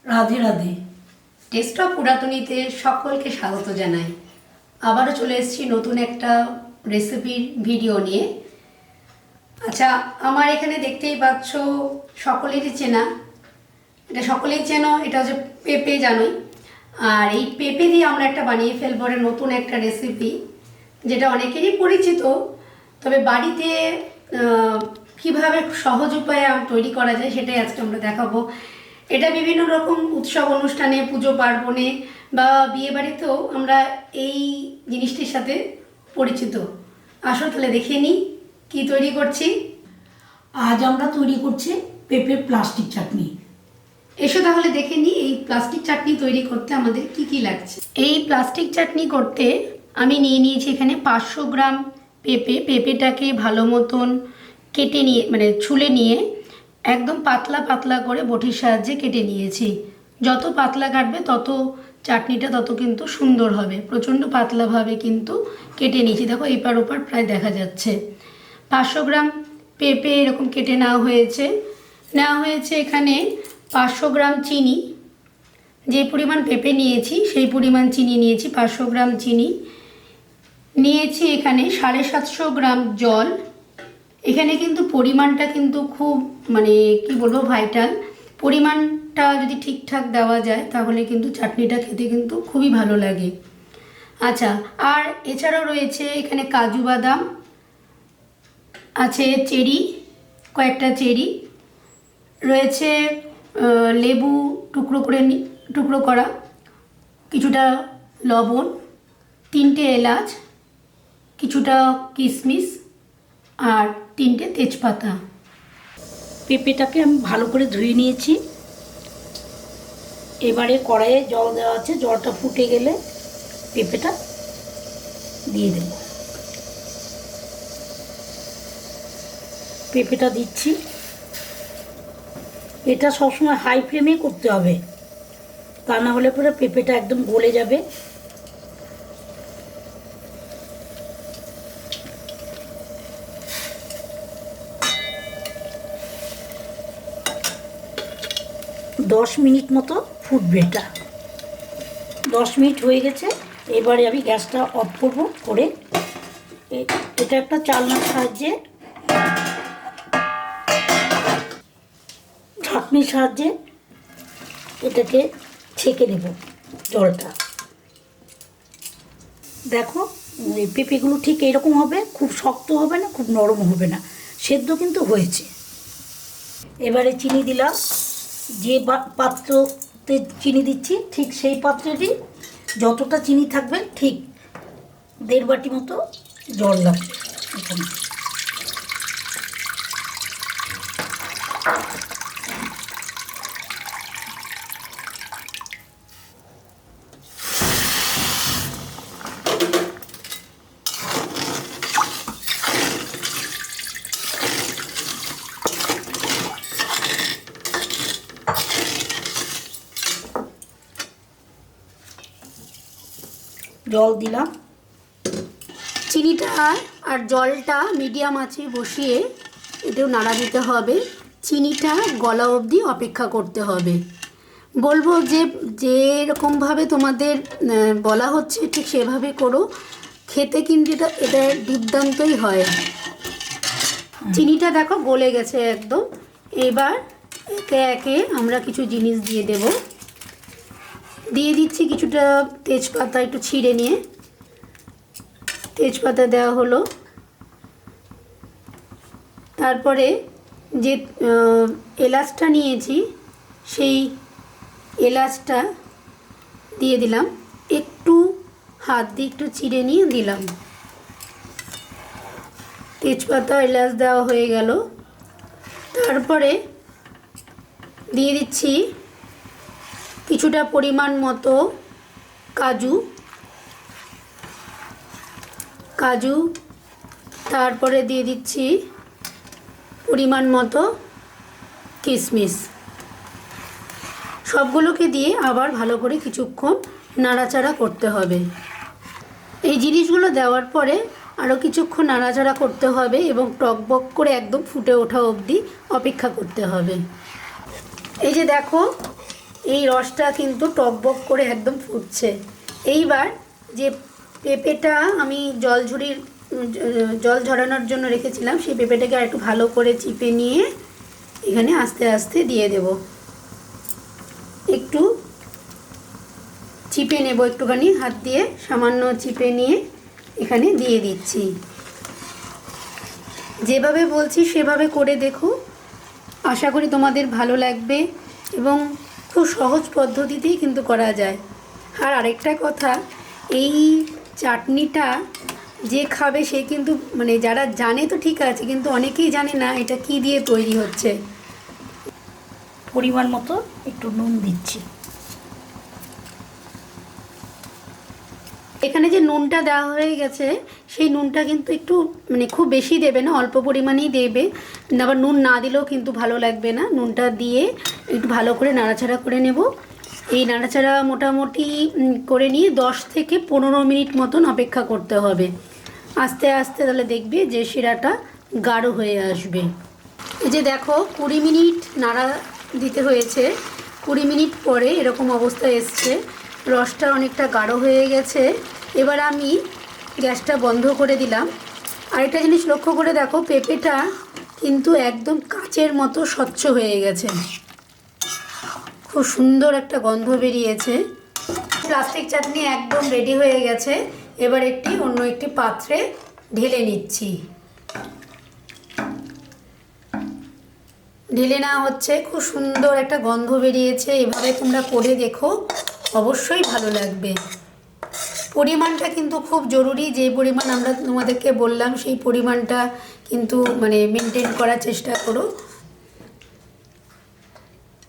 Radhe Radhe. Test of পুরাতনীতে সকলকে স্বাগত জানাই। আবারও চলে এসেছি নতুন একটা রেসিপির ভিডিও নিয়ে। আচ্ছা, আমার এখানে দেখতেই পাচ্ছ সকলেরই চেনা, এটা সকলেই চেনো, এটা হচ্ছে পেঁপে, জানোই। আর এই পেঁপে দিয়ে আমরা একটা বানিয়ে ফেলবো নতুন একটা রেসিপি, যেটা অনেকেরই পরিচিত, তবে বাড়িতে কিভাবে সহজ উপায়ে তৈরি করা যায় সেটাই আজকে আমরা দেখাবো। এটা বিভিন্ন রকম উৎসব অনুষ্ঠানে, পুজো পার্বণে বা বিয়ে বাড়িতেও আমরা এই জিনিসটির সাথে পরিচিত। আসো তাহলে দেখে নিই কী তৈরি করছি। আজ আমরা তৈরি করছি পেঁপের প্লাস্টিক চাটনি। এসো তাহলে দেখে নিই এই প্লাস্টিক চাটনি তৈরি করতে আমাদের কি কি লাগছে। এই প্লাস্টিক চাটনি করতে আমি নিয়ে নিয়েছি এখানে 500 গ্রাম পেঁপে। পেঁপেটাকে ভালো মতন কেটে নিয়ে, মানে ছুলে নিয়ে একদম পাতলা পাতলা করে বটির সাহায্যে কেটে নিয়েছি। যত পাতলা কাটবে তত চাটনিটা তত কিন্তু সুন্দর হবে। প্রচণ্ড পাতলাভাবে কিন্তু কেটে নিয়েছি, দেখো এপার ওপার প্রায় দেখা যাচ্ছে। 500 গ্রাম পেঁপে এরকম কেটে নেওয়া হয়েছে এখানে 500 গ্রাম চিনি। যে পরিমাণ পেঁপে নিয়েছি সেই পরিমাণ চিনি নিয়েছি। 500 গ্রাম চিনি নিয়েছি। এখানে 750 গ্রাম জল। এখানে কিন্তু পরিমাণটা কিন্তু খুব, মানে কি বলবো, ভাইটাল। পরিমাণটা যদি ঠিকঠাক দেওয়া যায় তাহলে কিন্তু চাটনিটা খেতে কিন্তু খুবই ভালো লাগে। আচ্ছা, আর এছাড়াও রয়েছে এখানে কাজু বাদাম আছে, চেরি, কয়েকটা চেরি রয়েছে, লেবু টুকরো করা, কিছুটা লবণ, 3টে এলাচ, কিছুটা কিশমিশ আর 3টে তেজপাতা। পেঁপেটাকে আমি ভালো করে ধুয়ে নিয়েছি। এবারে কড়াইয়ে জল দেওয়া আছে, জলটা ফুটে গেলে পেঁপেটা দিয়ে দেব। পেঁপেটা দিচ্ছি। এটা সবসময় হাই ফ্লেমেই করতে হবে, তা না হলে পরে পেঁপেটা একদম গলে যাবে। দশ মিনিট মতো ফুটবে এটা। 10 মিনিট হয়ে গেছে। এবারে আমি গ্যাসটা অফ করবো, করে এটা একটা চালনার সাহায্যে, ঢাকনির সাহায্যে এটাকে ছেঁকে নেব জলটা। দেখো এই পেঁপেগুলো ঠিক এরকম হবে, খুব শক্ত হবে না, খুব নরম হবে না, সেদ্ধ কিন্তু হয়েছে। এবারে চিনি দিলাম। যে পাত্রতে চিনি দিচ্ছি ঠিক সেই পাত্রেরই যতটা চিনি থাকবে ঠিক 1.5 বাটি মতো জল লাগবে এখানে। জল দিলাম। চিনিটা আর জলটা মিডিয়াম আঁচে বসিয়ে এটাও নাড়া দিতে হবে। চিনিটা গলা অবধি অপেক্ষা করতে হবে। বলবো যে যেরকমভাবে তোমাদের বলা হচ্ছে ঠিক সেভাবে করো, খেতে কিন্তু এটা দুর্দান্তই হয়। চিনিটা দেখো গলে গেছে একদম। এবার একে একে আমরা কিছু জিনিস দিয়ে দেব। দিয়ে দিচ্ছি কিছুটা তেজপাতা, একটু ছিঁড়ে নিয়ে তেজপাতা দেওয়া হলো। তারপরে যে এলাচটা নিয়েছি সেই এলাচটা দিয়ে দিলাম, একটু হাত দিয়ে একটু চিড়ে নিয়ে দিলাম। তেজপাতা এলাচ দেওয়া হয়ে গেল। তারপরে দিয়ে দিচ্ছি কিছুটা পরিমাণ মতো কাজু, তারপরে দিয়ে দিচ্ছি পরিমাণ মতো কিশমিশ। সবগুলোকে দিয়ে আবার ভালো করে কিছুক্ষণ নাড়াচাড়া করতে হবে। এই জিনিসগুলো দেওয়ার পরে আরও কিছুক্ষণ নাড়াচাড়া করতে হবে এবং টকবক করে একদম ফুটে ওঠা অবধি অপেক্ষা করতে হবে। এই যে দেখো এই রসটা কিন্তু টকবক করে একদম ফুটছে। এইবার যে পেঁপেটা আমি জল ঝরানোর জন্য রেখেছিলাম, সেই পেঁপেটাকে আর একটু ভালো করে চিপে নিয়ে এখানে আস্তে আস্তে দিয়ে দেব। একটু চিপে নেব, একটুখানি হাত দিয়ে সামান্য চিপে নিয়ে এখানে দিয়ে দিচ্ছি। যেভাবে বলছি সেভাবে করে দেখো, আশা করি তোমাদের ভালো লাগবে এবং খুব সহজ পদ্ধতিতেই কিন্তু করা যায়। আর আরেকটা কথা, এই চাটনিটা যে খাবে সে কিন্তু মানে যারা জানে তো ঠিক আছে, কিন্তু অনেকেই জানে না এটা কি দিয়ে তৈরি হচ্ছে। পরিমাণ মতো একটু নুন দিচ্ছি। এখানে যে নুনটা দেওয়া হয়ে গেছে, সেই নুনটা কিন্তু একটু মানে খুব বেশি দেবে না, অল্প পরিমাণেই দেবে। আবার নুন না দিলেও কিন্তু ভালো লাগবে না। নুনটা দিয়ে একটু ভালো করে নাড়াচাড়া করে নেব। এই নাড়াচাড়া মোটামুটি করে নিয়ে 10 থেকে 15 মিনিট মতন অপেক্ষা করতে হবে। আস্তে আস্তে তাহলে দেখবে যে শিরাটা গাঢ় হয়ে আসবে। এই যে দেখো 20 মিনিট নাড়া দিতে হয়েছে। 20 মিনিট পরে এরকম অবস্থা এসছে, রসটা অনেকটা গাঢ় হয়ে গেছে। এবার আমি গ্যাসটা বন্ধ করে দিলাম। আরেকটা জিনিস লক্ষ্য করে দেখো, পেঁপেটা কিন্তু একদম কাচের মতো স্বচ্ছ হয়ে গেছে, খুব সুন্দর একটা গন্ধ বেরিয়েছে। প্লাস্টিক চাটনি একদম রেডি হয়ে গেছে। এবার অন্য একটি পাত্রে ঢেলে নিচ্ছি। ঢেলে নেওয়া হচ্ছে, খুব সুন্দর একটা গন্ধ বেরিয়েছে। এভাবে তোমরা করে দেখো, অবশ্যই ভালো লাগবে। পরিমাণটা কিন্তু খুব জরুরি, যে পরিমাণ আমরা তোমাদেরকে বললাম সেই পরিমাণটা কিন্তু মানে মেনটেন করার চেষ্টা করো।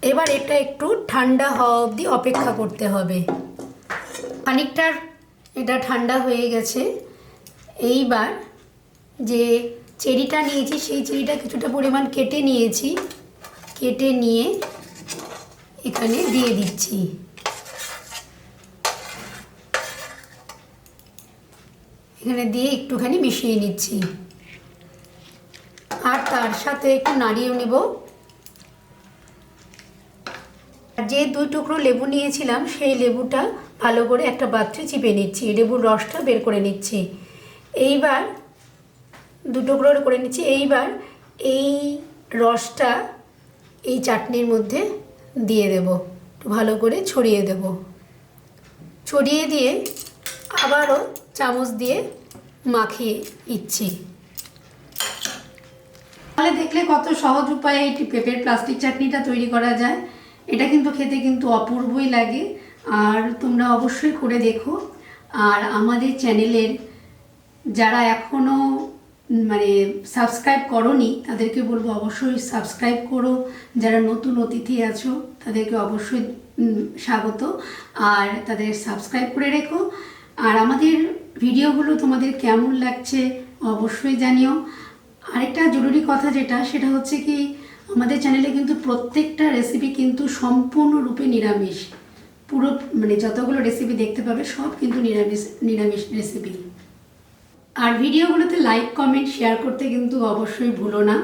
এবার এটা একটু ঠান্ডা হওয়া অবধি অপেক্ষা করতে হবে। খানিকটার এটা ঠান্ডা হয়ে গেছে। এইবার যে চেরিটা নিয়েছি, সেই চেরিটা কিছুটা পরিমাণ কেটে নিয়েছি, কেটে নিয়ে এখানে দিয়ে দিচ্ছি। এখানে দিয়ে একটুখানি মিশিয়ে নিচ্ছি, আর তার সাথে একটু নাড়িয়ে নেব। যে 2 টুকরো লেবু নিয়েছিলাম, সেই লেবুটা ভালো করে একটা পাত্রে চিপে নিচ্ছি, লেবুর রসটা বের করে নিচ্ছি। এইবার 2 টুকরো করে নিচ্ছি। এইবার এই রসটা এই চাটনির মধ্যে দিয়ে দেব, একটু ভালো করে ছড়িয়ে দেব। ছড়িয়ে দিয়ে আবারও চামচ দিয়ে মাখিয়ে নিচ্ছি। তাহলে দেখলে কত সহজ উপায়ে এই পেঁপের প্লাস্টিক চাটনিটা তৈরি করা যায়। এটা কিন্তু খেতে কিন্তু অপূর্বই লাগে, আর তোমরা অবশ্যই করে দেখো। আর আমাদের চ্যানেলের যারা এখনও মানে সাবস্ক্রাইব করোনি তাদেরকে বলবো অবশ্যই সাবস্ক্রাইব করো। যারা নতুন অতিথি আছো তাদেরকে অবশ্যই স্বাগত, আর তাদের সাবস্ক্রাইব করে রেখো। আর আমাদের ভিডিওগুলো তোমাদের কেমন লাগছে অবশ্যই জানিও। আরেকটা জরুরি কথা সেটা হচ্ছে কি, আমাদের চ্যানেলে কিন্তু প্রত্যেকটা রেসিপি কিন্তু সম্পূর্ণরূপে নিরামিষ। পুরো মানে যতগুলো রেসিপি দেখতে পাবে সব কিন্তু নিরামিষ রেসিপি। আর ভিডিওগুলোতে লাইক কমেন্ট শেয়ার করতে কিন্তু অবশ্যই ভুলো না।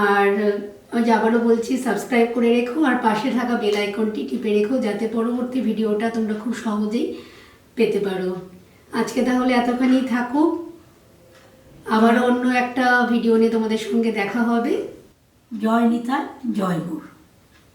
আর ওই যে আবারও বলছি, সাবস্ক্রাইব করে রেখো আর পাশে থাকা বেল আইকনটি টিপে রেখো, যাতে পরবর্তী ভিডিওটা তোমরা খুব সহজেই পেতে পারো। আজকে তাহলে এতখানি থাকুক, আবার অন্য একটা ভিডিও নিয়ে তোমাদের সঙ্গে দেখা হবে। জয় নিতাই, জয় গুরু।